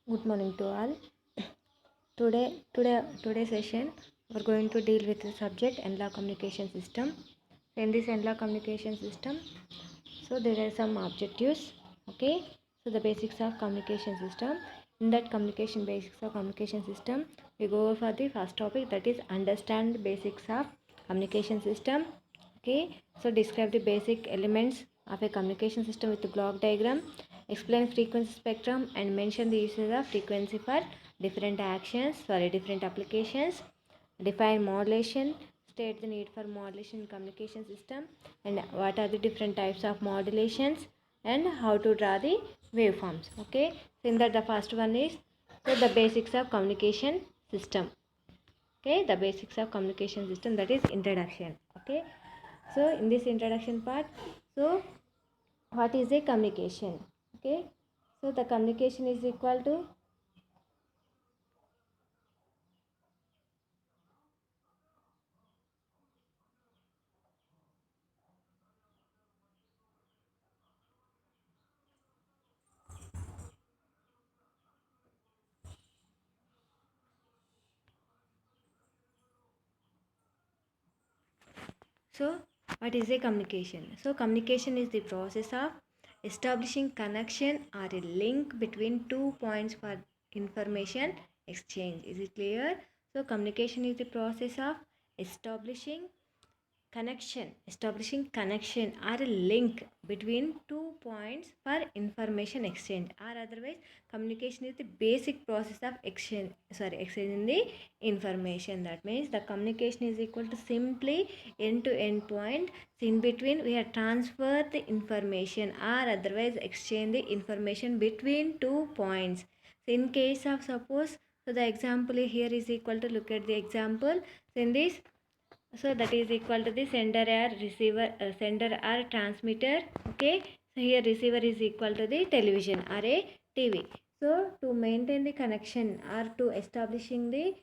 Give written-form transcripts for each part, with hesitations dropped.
Good morning to all. Today's session we're going to deal with the subject NLA communication system. In this NLA communication system, so there are some objectives. Okay, so the basics of communication system. In that communication basics of communication system, we go for the first topic, that is understand basics of communication system. Okay, so describe the basic elements of a communication system with the block diagram. Explain frequency spectrum and mention the uses of frequency for different actions, different applications. Define modulation. State the need for modulation in communication system and what are the different types of modulations and how to draw the waveforms. Okay, so in that the first one is the basics of communication system. Okay, the basics of communication system, that is introduction. Okay, so in this introduction part, so what is a communication? Okay, so the communication is equal to so what is a communication? So communication is the process of establishing connection or a link between two points for information exchange. Is it clear? So communication is the process of establishing establishing connection or a link between two points for information exchange, or otherwise communication is the basic process of exchanging the information. That means the communication is equal to simply end to end point in between we are transfer the information or otherwise exchange the information between two points. So in case of suppose, so the example here is equal to, look at the example. So in this, so that is equal to the sender or receiver, sender or transmitter. Okay, so here receiver is equal to the television or a TV. So to maintain the connection or to establishing the,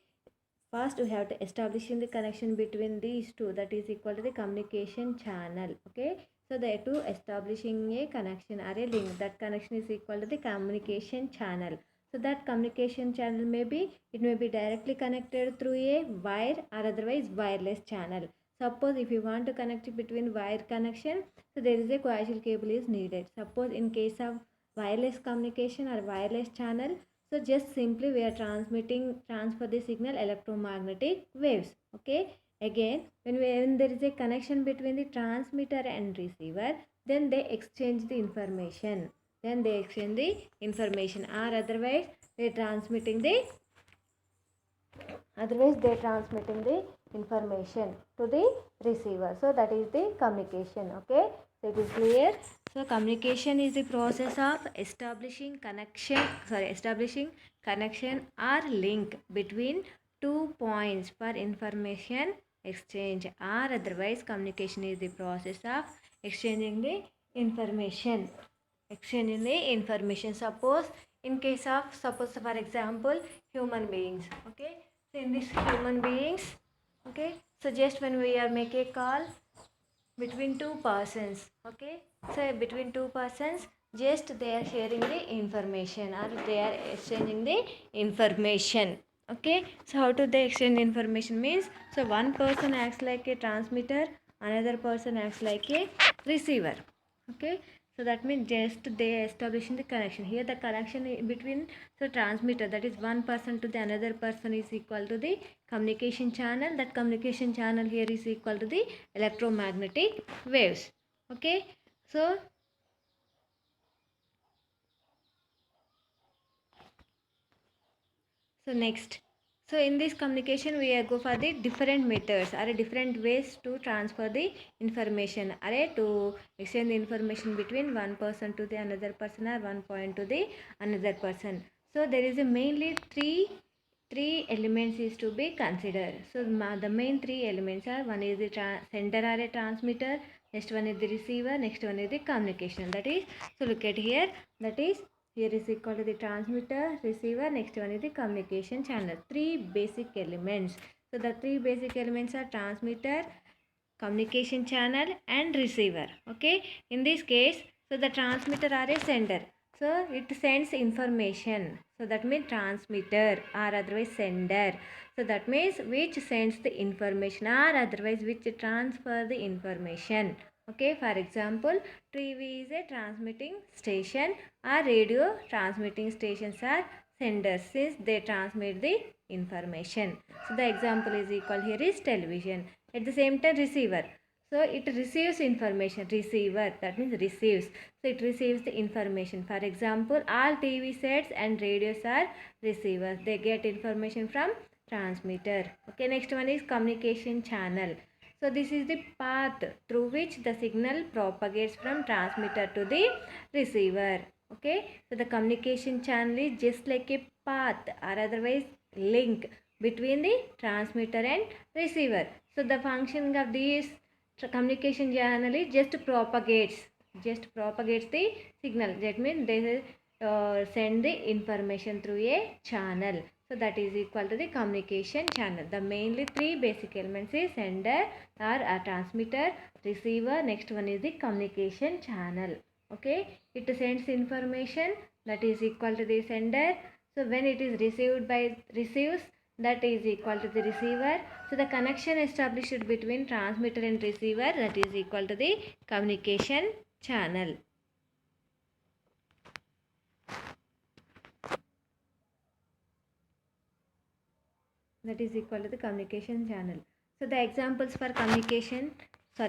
first we have to establishing the connection between these two, that is equal to the communication channel. Okay, so the to establishing a connection or a link, that connection is equal to the communication channel. So that communication channel may be, it may be directly connected through a wire or otherwise wireless channel. Suppose if you want to connect it between wire connection, so there is a coaxial cable is needed. Suppose in case of wireless communication or wireless channel, so just simply we are transfer the signal electromagnetic waves. Okay, again when there is a connection between the transmitter and receiver, then they exchange the information, or otherwise they transmitting the information to the receiver. So that is the communication. Okay, so it is clear. So communication is the process of establishing connection or link between two points for information exchange, or otherwise communication is the process of exchanging the information. Suppose in case of, suppose for example, human beings. Okay, so in this human beings, okay, so just when we are make a call between two persons. Okay, so between two persons, just they are sharing the information or they are exchanging the information. Okay, so how to they exchange information means, so one person acts like a transmitter, another person acts like a receiver. Okay, so that means just they establishing the connection. Here the connection between, so transmitter, that is one person to the another person, is equal to the communication channel. That communication channel here is equal to the electromagnetic waves. Okay, so next, so in this communication we go for the different methods or different ways to transfer the information, or to exchange the information between one person to the another person, or one point to the another person. So there is a mainly three elements is to be considered. So the main three elements are, one is the sender or a transmitter, next one is the receiver, next one is the communication. That is, so look at here, that is, here is equal to the transmitter, receiver, next one is the communication channel. Three basic elements. So the three basic elements are transmitter, communication channel and receiver. Okay, in this case, so the transmitter are a sender. So it sends information. So that means transmitter or otherwise sender. So that means which sends the information or otherwise which transfer the information. Okay, for example, TV is a transmitting station or radio transmitting stations are senders since they transmit the information. So the example is equal here is television. At the same time receiver. So it receives information. Receiver, that means receives. So it receives the information. For example, all TV sets and radios are receivers. They get information from transmitter. Okay, next one is communication channel. So this is the path through which the signal propagates from transmitter to the receiver. Okay, so the communication channel is just like a path or otherwise link between the transmitter and receiver. So the function of this communication channel is just propagates the signal. That means they send the information through a channel. So that is equal to the communication channel. The mainly three basic elements is sender or a transmitter, receiver. Next one is the communication channel. Okay, it sends information that is equal to the sender. So when it is receives, that is equal to the receiver. So the connection established between transmitter and receiver, that is equal to the communication channel. That is equal to the communication channel. So the examples for communication. So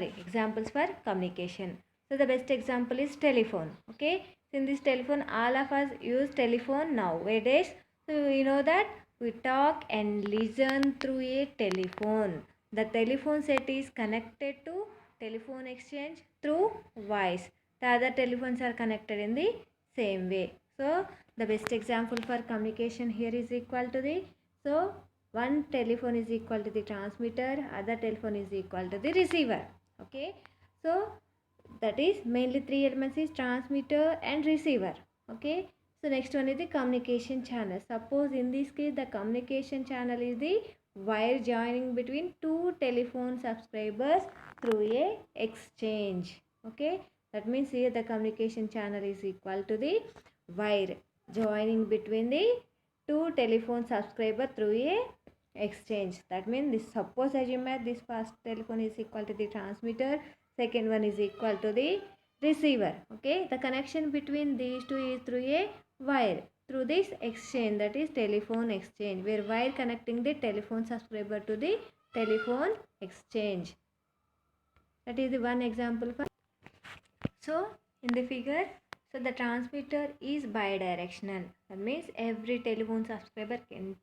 the best example is telephone. Okay. So in this telephone, all of us use telephone nowadays. So we know that we talk and listen through a telephone. The telephone set is connected to telephone exchange through voice. The other telephones are connected in the same way. So the best example for communication here is equal to the, so one telephone is equal to the transmitter, other telephone is equal to the receiver. Okay, so that is mainly three elements is transmitter and receiver. Okay, so next one is the communication channel. Suppose in this case the communication channel is the wire joining between two telephone subscribers through a exchange. Okay, that means here the communication channel is equal to the wire joining between the two telephone subscriber through a exchange. That means this, suppose assume that this first telephone is equal to the transmitter, second one is equal to the receiver. Okay, the connection between these two is through a wire through this exchange, that is telephone exchange, where wire connecting the telephone subscriber to the telephone exchange. That is the one example for. So in the figure, so the transmitter is bidirectional. That means every telephone subscriber can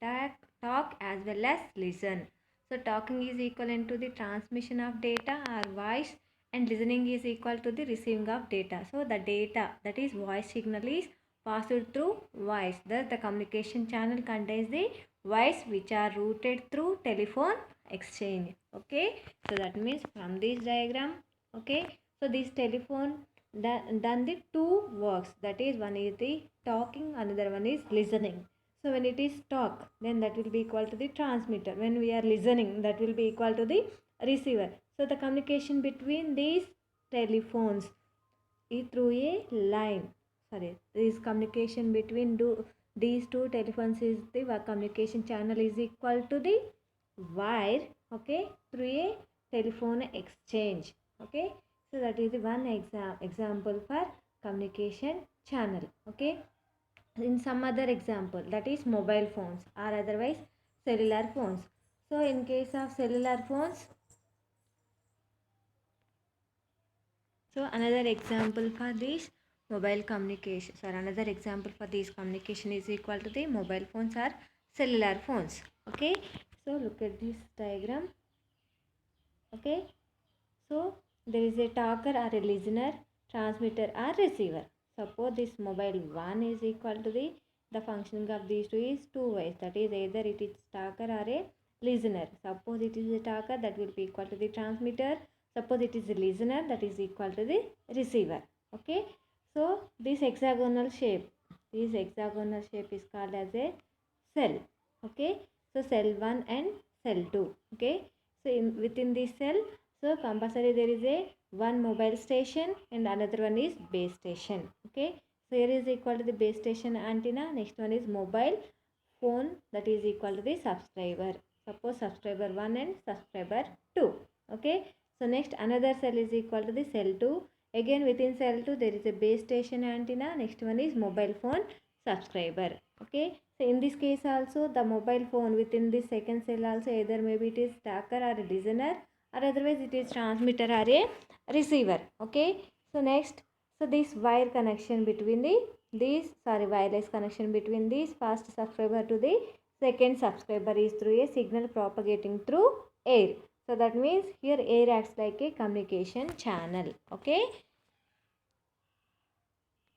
talk as well as listen. So talking is equivalent to the transmission of data or voice, and listening is equal to the receiving of data. So the data, that is voice signal, is passed through voice. Thus the communication channel contains the voice which are routed through telephone exchange. Okay, so that means from this diagram, okay, so this telephone done the two works, that is one is the talking, another one is listening. So when it is talk, then that will be equal to the transmitter. When we are listening, that will be equal to the receiver. So the communication between these telephones is through a line. This communication between these two telephones is the communication channel is equal to the wire. Okay, through a telephone exchange. Okay, so that is the one example for communication channel. Okay, in some other example, that is mobile phones or otherwise cellular phones. So in case of cellular phones, so another example for this mobile communication, another example for this communication is equal to the mobile phones or cellular phones. Okay, so look at this diagram. Okay, so there is a talker or a listener, transmitter or receiver. Suppose this mobile 1 is equal to the functioning of these two is two ways. That is either it is talker or a listener. Suppose it is a talker, that will be equal to the transmitter. Suppose it is a listener, that is equal to the receiver. Okay. So this hexagonal shape is called as a cell. Okay. So cell 1 and cell 2. Okay. So within this cell, so compulsory there is a one mobile station and another one is base station. Okay. So here is equal to the base station antenna. Next one is mobile phone, that is equal to the subscriber. Suppose subscriber 1 and subscriber 2. Okay. So next another cell is equal to the cell 2. Again within cell 2 there is a base station antenna. Next one is mobile phone subscriber. Okay. So in this case also the mobile phone within the second cell also either maybe it is stacker or a listener, or otherwise it is transmitter or a receiver. Okay. So next, so this wire connection between the wireless connection between this first subscriber to the second subscriber is through a signal propagating through air. So that means here air acts like a communication channel. Okay.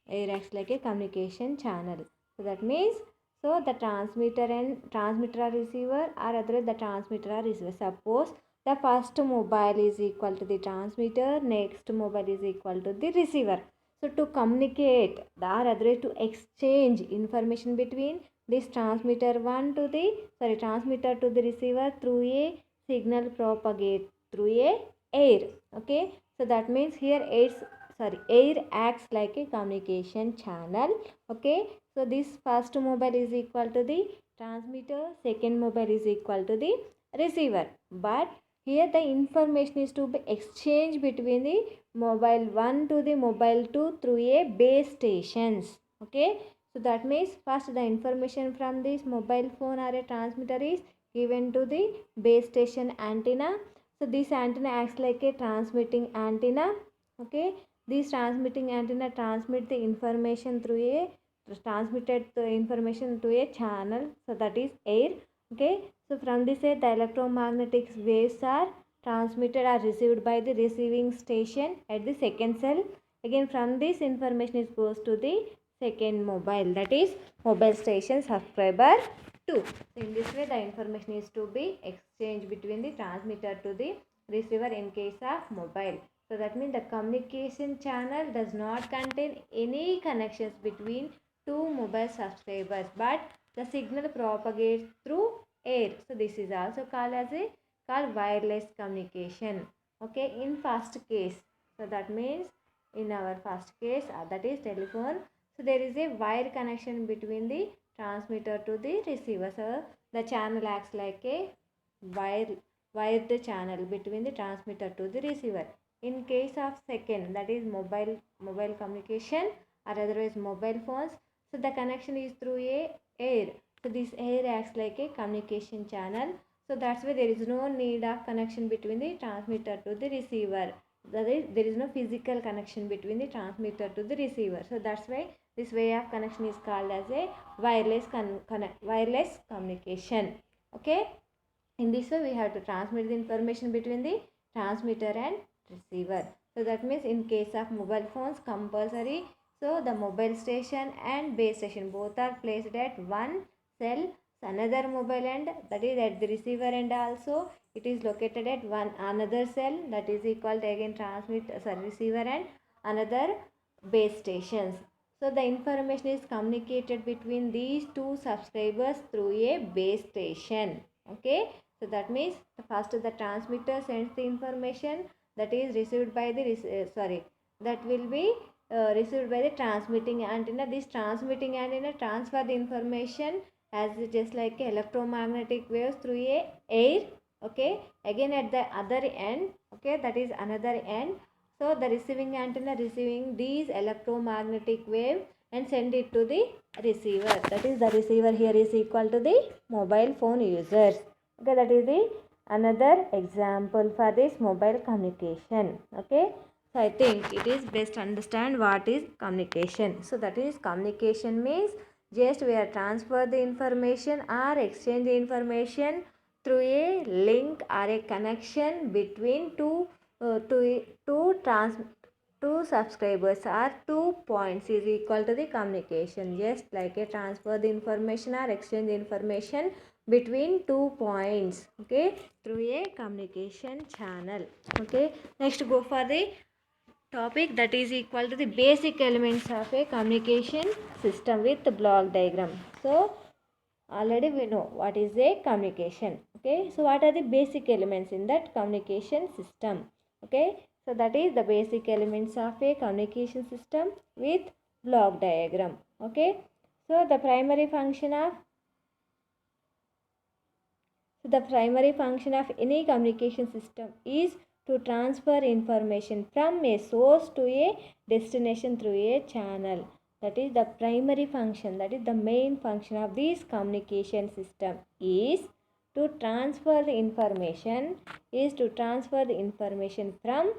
Air acts like a communication channel. So that means, so the transmitter or receiver, or otherwise the transmitter or receiver. Suppose the first mobile is equal to the transmitter, next mobile is equal to the receiver. So to communicate, or otherwise to exchange information between this transmitter to the receiver through a signal propagate through a air. Okay. So that means here air acts like a communication channel. Okay. So this first mobile is equal to the transmitter, second mobile is equal to the receiver, but here the information is to be exchanged between the mobile 1 to the mobile 2 through a base stations. Okay. So that means first the information from this mobile phone or a transmitter is given to the base station antenna. So this antenna acts like a transmitting antenna. Okay. This transmitting antenna transmit the information through a transmitted the information to a channel, so that is air. Okay. So from this air the electromagnetic waves are transmitted or received by the receiving station at the second cell. Again from this information is goes to the second mobile, that is mobile station subscriber 2. So in this way the information is to be exchanged between the transmitter to the receiver in case of mobile. So that means the communication channel does not contain any connections between two mobile subscribers, but the signal propagates through air. So this is also called as a wireless communication. Okay, in first case, so that means in our first case that is telephone. So there is a wire connection between the transmitter to the receiver. So the channel acts like a wired channel between the transmitter to the receiver. In case of second, that is mobile communication or otherwise mobile phones, so the connection is through a air. So this air acts like a communication channel. So that's why there is no need of connection between the transmitter to the receiver. That is, there is no physical connection between the transmitter to the receiver. So that's why this way of connection is called as a wireless communication. Okay. In this way we have to transmit the information between the transmitter and receiver. So that means in case of mobile phones compulsory, so the mobile station and base station both are placed at one cell. Another mobile end, that is at the receiver end also, it is located at one another cell, that is equal to again receiver and another base stations. So the information is communicated between these two subscribers through a base station. Okay. So that means first the transmitter sends the information that is received by the that will be received by the transmitting antenna. This transmitting antenna transfer the information as just like electromagnetic waves through a air. Okay. Again at the other end, okay, that is another end. So the receiving antenna receiving these electromagnetic wave and send it to the receiver. That is the receiver here is equal to the mobile phone users. Okay, that is the another example for this mobile communication. Okay. So I think it is best to understand what is communication. So that is communication means just we are transfer the information or exchange the information through a link or a connection between two subscribers or 2 points is equal to the communication. Just like a transfer the information or exchange the information between 2 points. Okay, through a communication channel. Okay, next go for the topic that is equal to the basic elements of a communication system with the block diagram. So already we know what is a communication. Okay, so what are the basic elements in that communication system? Okay, so that is the basic elements of a communication system with block diagram. Okay, so the primary function of any communication system is to transfer information from a source to a destination through a channel. That is the primary function, that is the main function of this communication system is to transfer the information from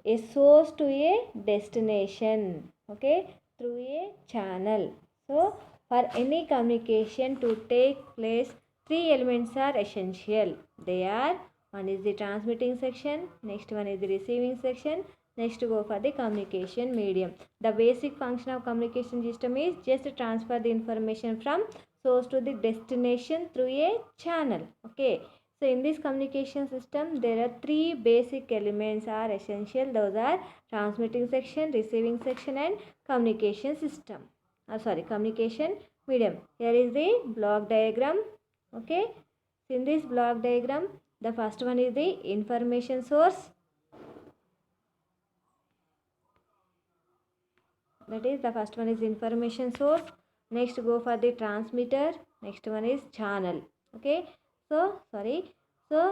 a source to a destination, okay, through a channel. So for any communication to take place, three elements are essential. They are, one is the transmitting section, next one is the receiving section, next go for the communication medium. The basic function of communication system is just to transfer the information from source to the destination through a channel. Okay, so in this communication system there are three basic elements are essential. Those are transmitting section, receiving section and communication system. Communication medium. Here is the block diagram. Okay, so in this block diagram the first one is the information source, that is the first one is information source. Next go for the transmitter, next one is channel. Okay, so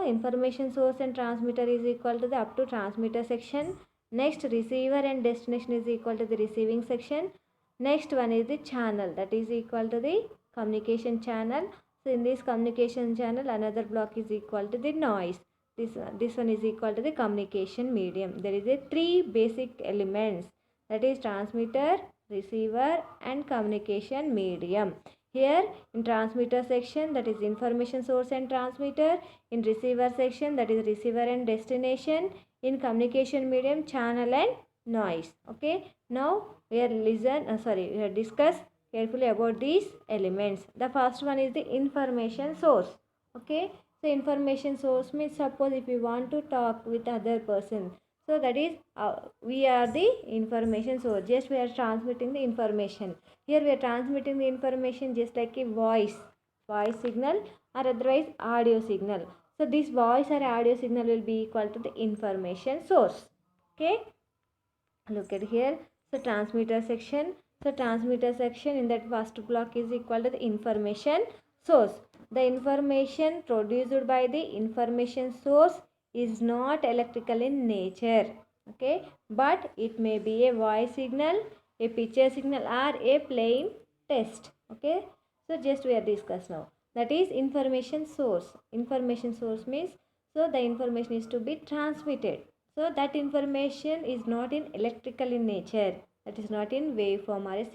information source and transmitter is equal to the up to transmitter section. Next receiver and destination is equal to the receiving section. Next one is the channel, that is equal to the communication channel. So in this communication channel another block is equal to the noise. This one is equal to the communication medium. There is a three basic elements, that is transmitter, receiver and communication medium. Here in transmitter section, that is information source and transmitter. In receiver section, that is receiver and destination. In communication medium, channel and noise. Okay, now we are discuss carefully about these elements. The first one is the information source. Okay, so information source means, suppose if you want to talk with other person, so that is we are the information source, just we are transmitting the information. Here we are transmitting the information just like a voice signal or otherwise audio signal. So this voice or audio signal will be equal to the information source. Okay, look at here. So transmitter section, in that first block is equal to the information source. The information produced by the information source is not electrical in nature. Okay, but it may be a voice signal, a picture signal or a plain text. Okay, so just we are discuss now, that is information source. Information source means, so the information is to be transmitted, so that information is not in electrical in nature, that is not in waveform or a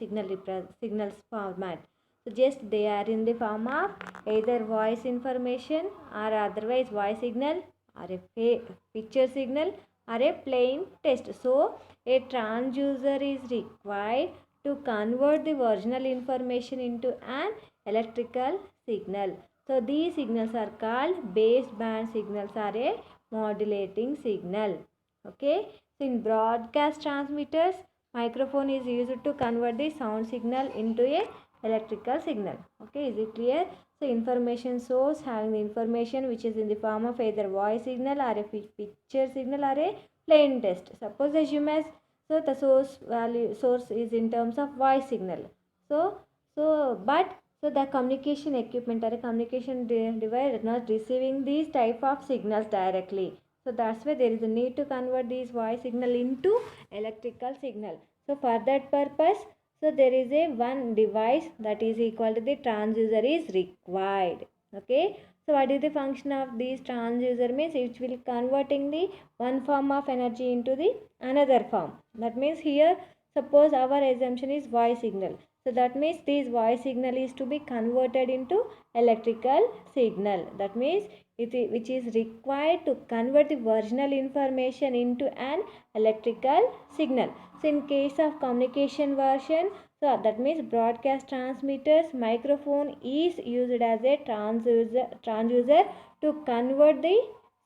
signals format. So just they are in the form of either voice information or otherwise voice signal or a picture signal or a plain text. So a transducer is required to convert the original information into an electrical signal. So these signals are called baseband signals or a modulating signal. Okay, so in broadcast transmitters, microphone is used to convert the sound signal into a electrical signal. Okay, is it clear? So information source having the information which is in the form of either voice signal or a picture signal or a plain text. Suppose assume as, so the source is in terms of voice signal. So the communication equipment or a communication device is not receiving these type of signals directly. So that's why there is a need to convert these voice signal into electrical signal. So for that purpose, so there is a one device that is equal to the transducer is required. Okay. So what is the function of this transducer means, it will converting the one form of energy into the another form. That means here suppose our assumption is voice signal. So that means this voice signal is to be converted into electrical signal. That means which is required to convert the original information into an electrical signal. So in case of communication version, so that means broadcast transmitters, microphone is used as a transducer to convert the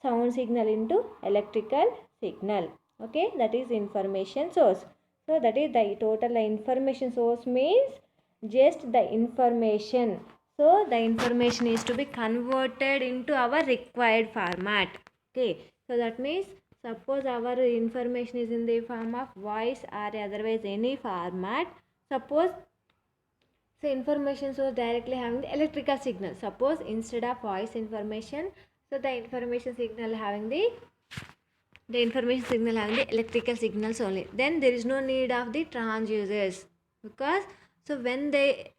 sound signal into electrical signal. Okay, that is information source. So that is the total information source means just the information. So the information is to be converted into our required format. Okay, so that means suppose our information is in the form of voice or otherwise any format. Suppose, so information source directly having the electrical signal. Suppose instead of voice information, so the information signal having the information signal having the electrical signals only. Then there is no need of the transducers, because so when the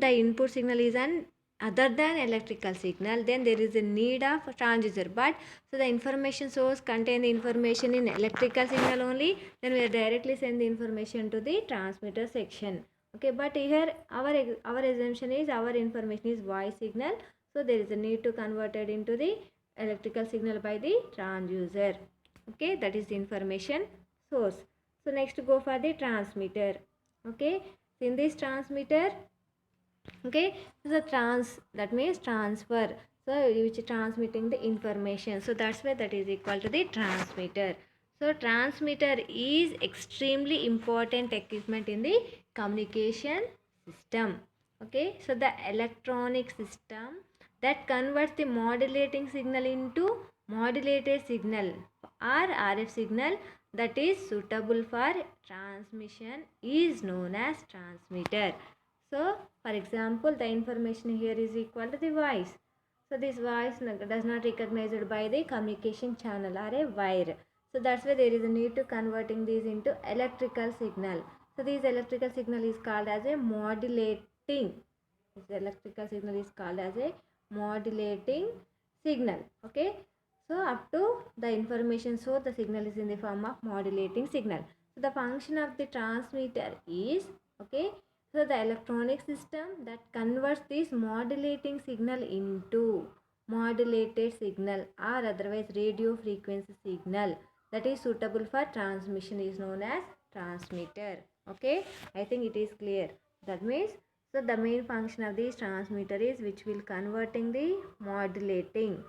input signal is an other than electrical signal, then there is a need of transducer. But so the information source contain the information in electrical signal only, then we are directly send the information to the transmitter section. Okay, but here our assumption is our information is voice signal, so there is a need to convert it into the electrical signal by the transducer. Okay, that is the information source. So next go for the transmitter. Okay, so in this transmitter, okay, this is a that means transfer, so which is transmitting the information, so that's why that is equal to the transmitter. So transmitter is extremely important equipment in the communication system. Okay, so the electronic system that converts the modulating signal into modulated signal or RF signal that is suitable for transmission is known as transmitter. So, for example, the information here is equal to the voice. So, this voice does not recognized by the communication channel or a wire. So, that's why there is a need to converting these into electrical signal. So, this electrical signal is called as a modulating. This electrical signal is called as a modulating signal. Okay. So, up to the information source, the signal is in the form of modulating signal. So, the function of the transmitter is, okay, so the electronic system that converts this modulating signal into modulated signal or otherwise radio frequency signal that is suitable for transmission is known as transmitter. Okay, I think it is clear. That means, so the main function of this transmitter is which will converting the modulating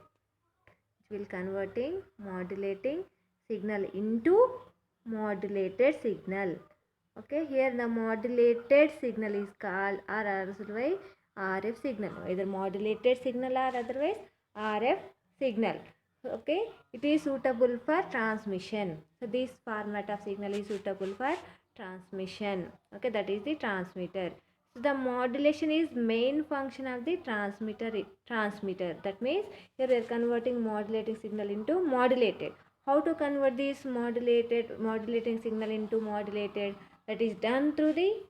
signal into modulated signal. Okay, here the modulated signal is called or otherwise RF signal, either modulated signal or otherwise RF signal. Okay, it is suitable for transmission. So this format of signal is suitable for transmission. Okay, that is the transmitter. So the modulation is main function of the transmitter. That means here we are converting modulating signal into modulated. How to convert this modulating signal into modulated? That is done through the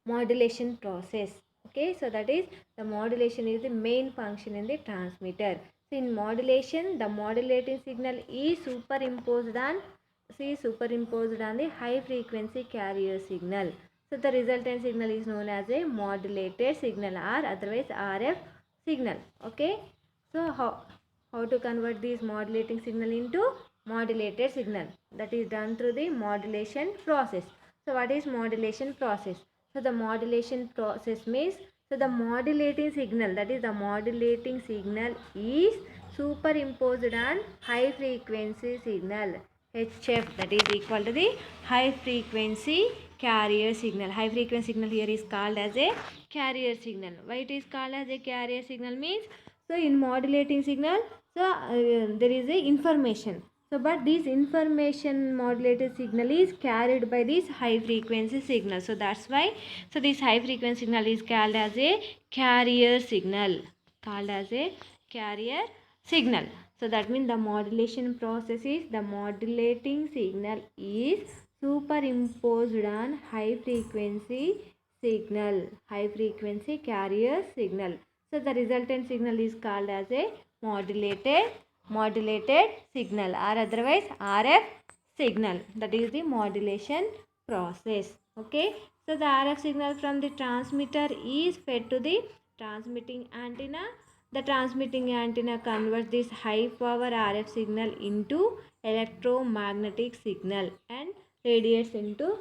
modulation process. Okay, so that is the modulation is the main function in the transmitter. So in modulation, the modulating signal is superimposed on the high frequency carrier signal. So the resultant signal is known as a modulated signal or otherwise RF signal. Okay, so how to convert this modulating signal into modulated signal? That is done through the modulation process. So what is modulation process? So the modulation process means, so the modulating signal, that is the modulating signal is superimposed on high frequency signal HF, that is equal to the high frequency carrier signal. High frequency signal here is called as a carrier signal. Why it is called as a carrier signal means, so in modulating signal, so there is a information. So, but this information modulated signal is carried by this high frequency signal. So, that's why, so this high frequency signal is called as a carrier signal. So, that means the modulation process is the modulating signal is superimposed on high frequency carrier signal. So, the resultant signal is called as a modulated signal or otherwise RF signal. That is the modulation process. Okay, so the RF signal from the transmitter is fed to the transmitting antenna. The transmitting antenna converts this high power RF signal into electromagnetic signal and radiates into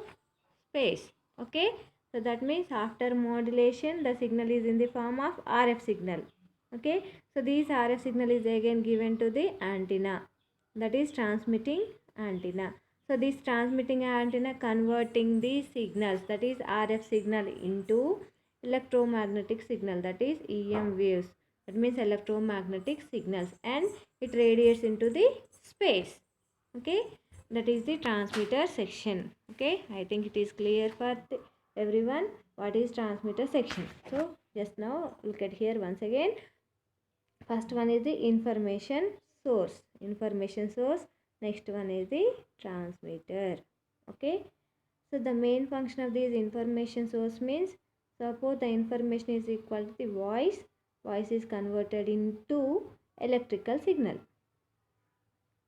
space. Okay, so that means after modulation the signal is in the form of RF signal. Okay, so this RF signal is again given to the antenna, that is transmitting antenna. So this transmitting antenna converting the signals, that is RF signal, into electromagnetic signal, that is EM waves, that means electromagnetic signals, and it radiates into the space. Okay, that is the transmitter section. Okay, I think it is clear for everyone what is transmitter section. So just now look at here once again. First one is the information source. Next one is the transmitter. Okay. So the main function of this information source means, suppose the information is equal to the voice. Voice is converted into electrical signal.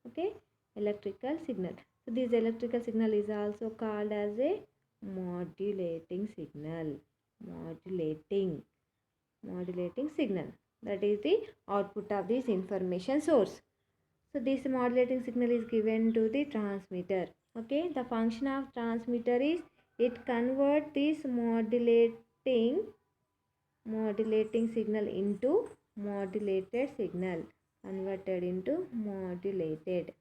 Okay. Electrical signal. So this electrical signal is also called as a modulating signal. Modulating signal. That is the output of this information source. So this modulating signal is given to the transmitter. Okay, the function of transmitter is it converts this modulating signal into modulated signal. Converted into modulated.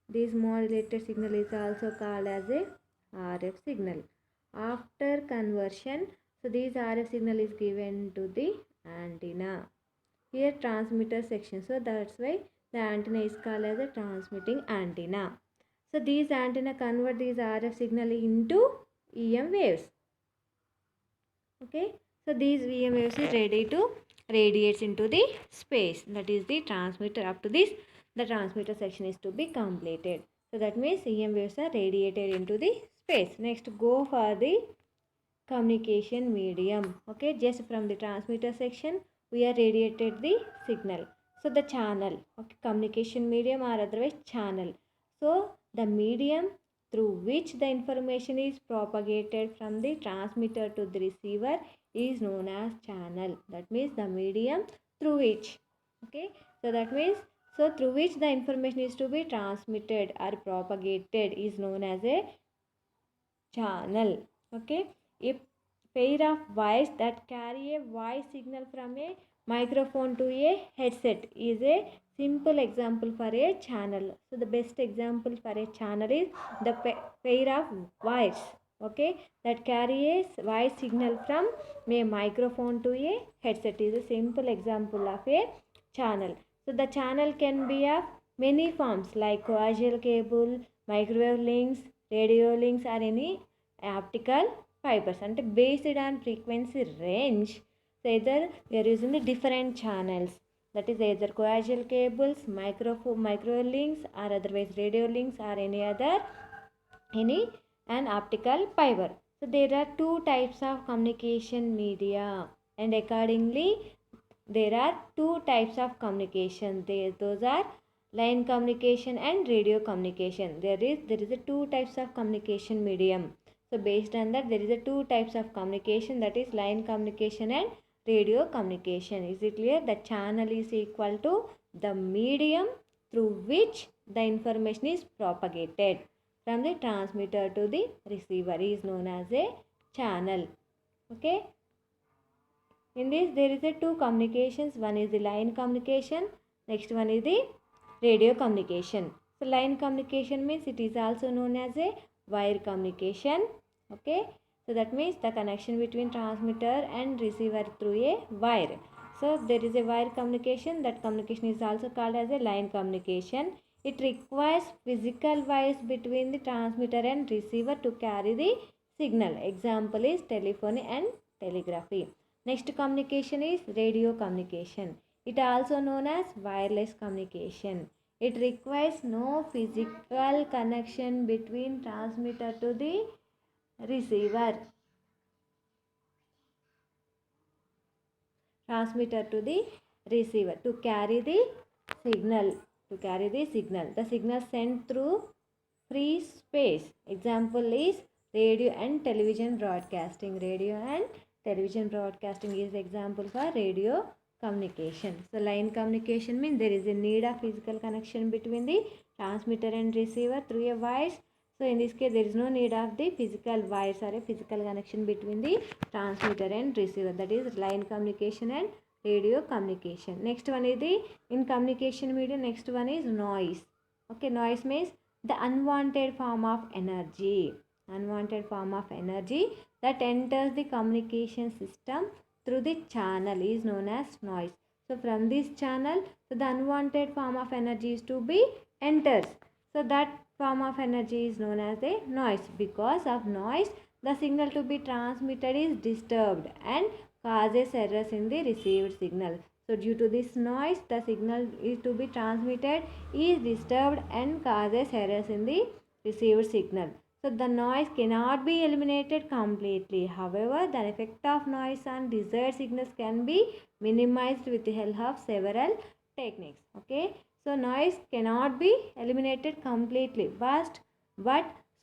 This modulated signal is also called as a RF signal. After conversion, so this RF signal is given to the antenna. Here transmitter section. So that's why the antenna is called as a transmitting antenna. So these antenna convert these RF signal into EM waves. Okay. So these EM waves is ready to radiates into the space. That is the transmitter. Up to this, the transmitter section is to be completed. So that means EM waves are radiated into the space. Next, go for the communication medium. Okay, just from the transmitter section we are radiated the signal. So the channel, okay, communication medium or otherwise channel. So the medium through which the information is propagated from the transmitter to the receiver is known as channel. That means the medium through which, okay, so that means, so through which the information is to be transmitted or propagated is known as a channel. Okay, a pair of wires that carry a voice signal from a microphone to a headset is a simple example for a channel. So the best example for a channel is the pair of wires, okay, that carry a voice signal from a microphone to a headset is a simple example of a channel. So the channel can be of many forms like coaxial cable, microwave links, radio links, or any optical fibers. And based on frequency range, so either we are using the different channels, that is either coaxial cables, microwave links, or otherwise radio links, or any an optical fiber. So there are two types of communication media, and accordingly there are two types of communication. Those are line communication and radio communication. There is a two types of communication medium. So based on that, there is a two types of communication, that is line communication and radio communication. Is it clear? The channel is equal to the medium through which the information is propagated from the transmitter to the receiver is known as a channel. Okay. In this, there is a two communications. One is the line communication. Next one is the radio communication. So line communication means it is also known as a wire communication. Okay. So that means the connection between transmitter and receiver through a wire. So there is a wire communication. That communication is also called as a line communication. It requires physical wires between the transmitter and receiver to carry the signal. Example is telephony and telegraphy. Next communication is radio communication. It also known as wireless communication. It requires no physical connection between transmitter to the receiver. Transmitter to the receiver to carry the signal. The signal sent through free space. Example is radio and television broadcasting. Radio and television broadcasting is example for radio communication. So line communication means there is a need of physical connection between the transmitter and receiver through a wires. So in this case, there is no need of the physical wires or a physical connection between the transmitter and receiver. That is line communication and radio communication. Next one is the in communication medium. Next one is noise. Okay, noise means the unwanted form of energy. Unwanted form of energy that enters the communication system through the channel is known as noise. So from this channel, so the unwanted form of energy is to be enters. So that form of energy is known as a noise. Because of noise, the signal to be transmitted is disturbed and causes errors in the received signal. So due to this noise, the signal is to be transmitted is disturbed and causes errors in the received signal. So the noise cannot be eliminated completely. However, the effect of noise on desired signals can be minimized with the help of several techniques. Okay, so noise cannot be eliminated completely, but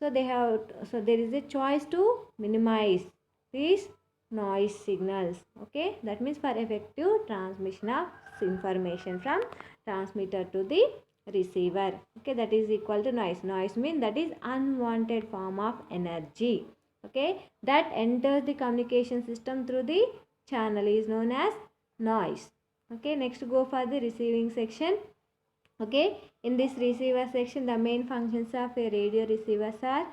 there is a choice to minimize these noise signals. Okay, that means for effective transmission of information from transmitter to the receiver. Okay, that is equal to noise. Noise means that is unwanted form of energy. Okay, that enters the communication system through the channel is known as noise. Okay, next go for the receiving section. Okay, in this receiver section, the main functions of a radio receivers are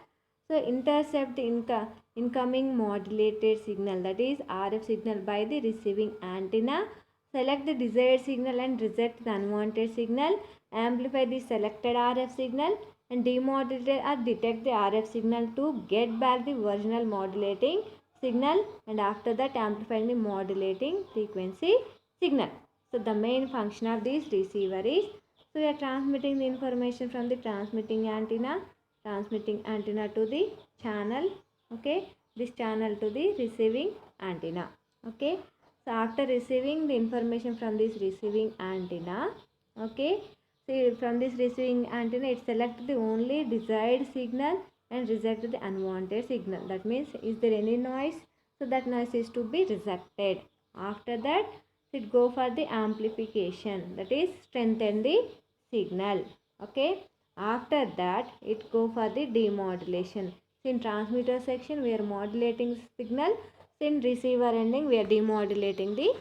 so intercept the incoming modulated signal, that is RF signal, by the receiving antenna, select the desired signal and reject the unwanted signal, amplify the selected RF signal, and demodulate or detect the RF signal to get back the original modulating signal, and after that amplifying the modulating frequency signal. So the main function of this receiver is, so we are transmitting the information from the transmitting antenna to the channel. Okay, this channel to the receiving antenna. Okay, so after receiving the information from this receiving antenna, okay, so from this receiving antenna it selects the only desired signal and reject the unwanted signal. That means is there any noise, so that noise is to be rejected. After that it go for the amplification, that is strengthen the signal. Okay, after that it go for the demodulation. So in transmitter section we are modulating signal, so in receiver ending we are demodulating the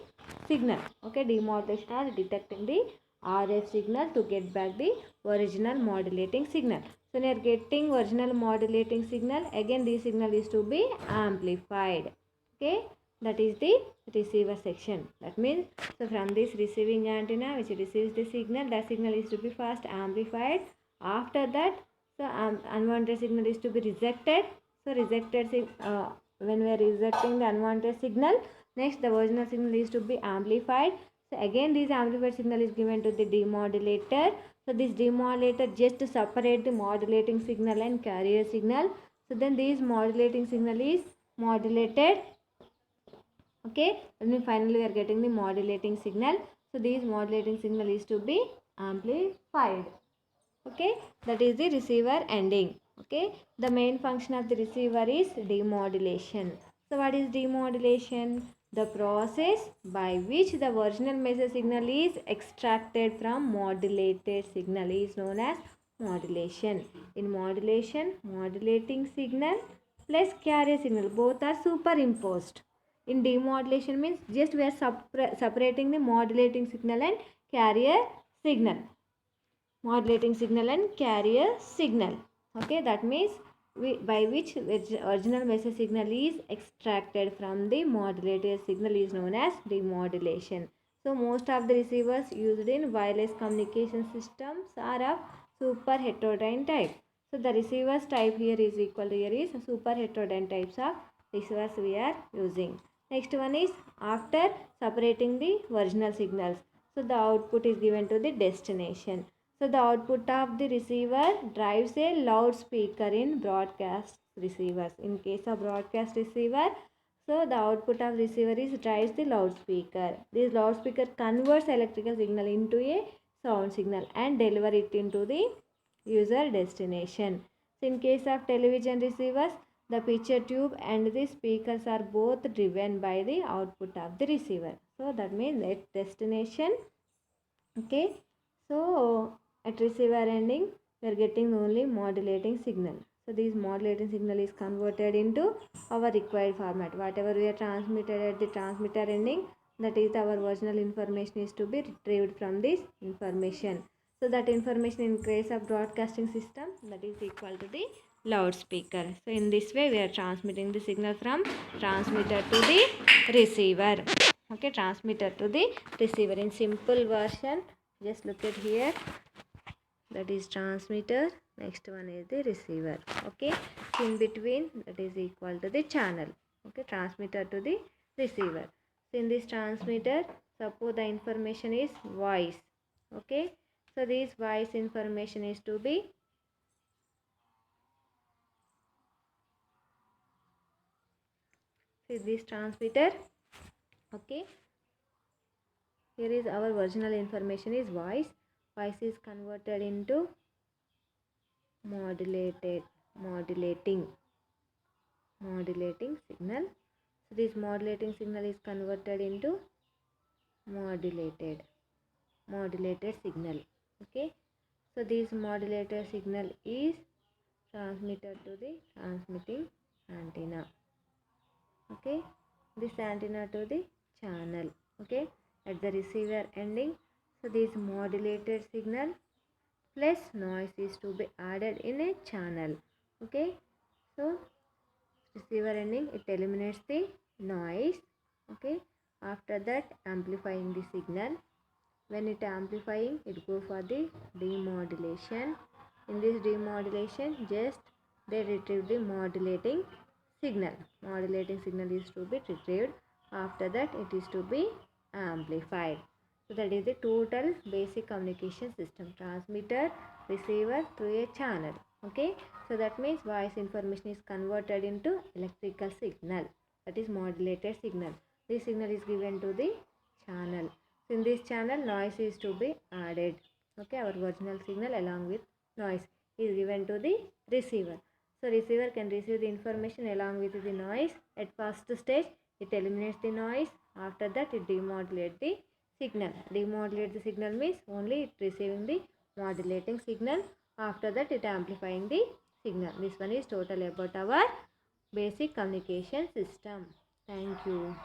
signal. Okay, demodulation or detecting the RF signal to get back the original modulating signal. So we are getting original modulating signal, again this signal is to be amplified. Okay, that is the receiver section. That means, so from this receiving antenna which receives the signal, that signal is to be first amplified. After that, so unwanted signal is to be rejected. So when we are rejecting the unwanted signal, next the original signal is to be amplified. So again this amplified signal is given to the demodulator. So this demodulator just to separate the modulating signal and carrier signal. So then this modulating signal is modulated. Okay, and then finally we are getting the modulating signal. So this modulating signal is to be amplified. Okay, that is the receiver ending. Okay, the main function of the receiver is demodulation. So what is demodulation? The process by which the original message signal is extracted from modulated signal is known as modulation. In modulation, modulating signal plus carrier signal both are superimposed. In demodulation means just we are separating the modulating signal and carrier signal. Modulating signal and carrier signal. Okay, that means by which original message signal is extracted from the modulated signal is known as demodulation. So most of the receivers used in wireless communication systems are of super heterodyne type. So the receivers type here is equal to, here is super heterodyne types of receivers we are using. Next one is after separating the original signals, so the output is given to the destination. So the output of the receiver drives a loudspeaker in broadcast receivers. In case of broadcast receiver, so the output of receiver is drives the loudspeaker. This loudspeaker converts electrical signal into a sound signal and deliver it into the user destination. So in case of television receivers, the picture tube and the speakers are both driven by the output of the receiver. So that means at destination, okay, so at receiver ending we are getting only modulating signal. So this modulating signal is converted into our required format. Whatever we are transmitted at the transmitter ending, that is our original information is to be retrieved from this information. So that information in case of broadcasting system, that is equal to the loudspeaker. So in this way we are transmitting the signal from transmitter to the receiver. Okay, transmitter to the receiver. In simple version, just look at here, that is transmitter, next one is the receiver. Okay, in between, that is equal to the channel. Okay, transmitter to the receiver. So in this transmitter, suppose the information is voice. Okay, so this voice information is to be this transmitter. Okay, here is our original information is voice. Voice is converted into modulating signal. So this modulating signal is converted into modulated signal. Okay, so this modulated signal is transmitted to the transmitting antenna. Okay, this antenna to the channel. Okay, at the receiver ending, so this modulated signal plus noise is to be added in a channel. Okay, so receiver ending, it eliminates the noise. Okay, after that amplifying the signal. When it amplifying, it go for the demodulation. In this demodulation, just they retrieve the modulating signal. Modulating signal is to be retrieved. After that, it is to be amplified. So that is the total basic communication system. Transmitter, receiver through a channel. Okay. So that means voice information is converted into electrical signal. That is modulated signal. This signal is given to the channel. So in this channel, noise is to be added. Okay. Our original signal along with noise is given to the receiver. So receiver can receive the information along with the noise. At first stage, it eliminates the noise. After that, it demodulates the signal. Demodulate the signal means only it receiving the modulating signal. After that, it amplifying the signal. This one is total about our basic communication system. Thank you.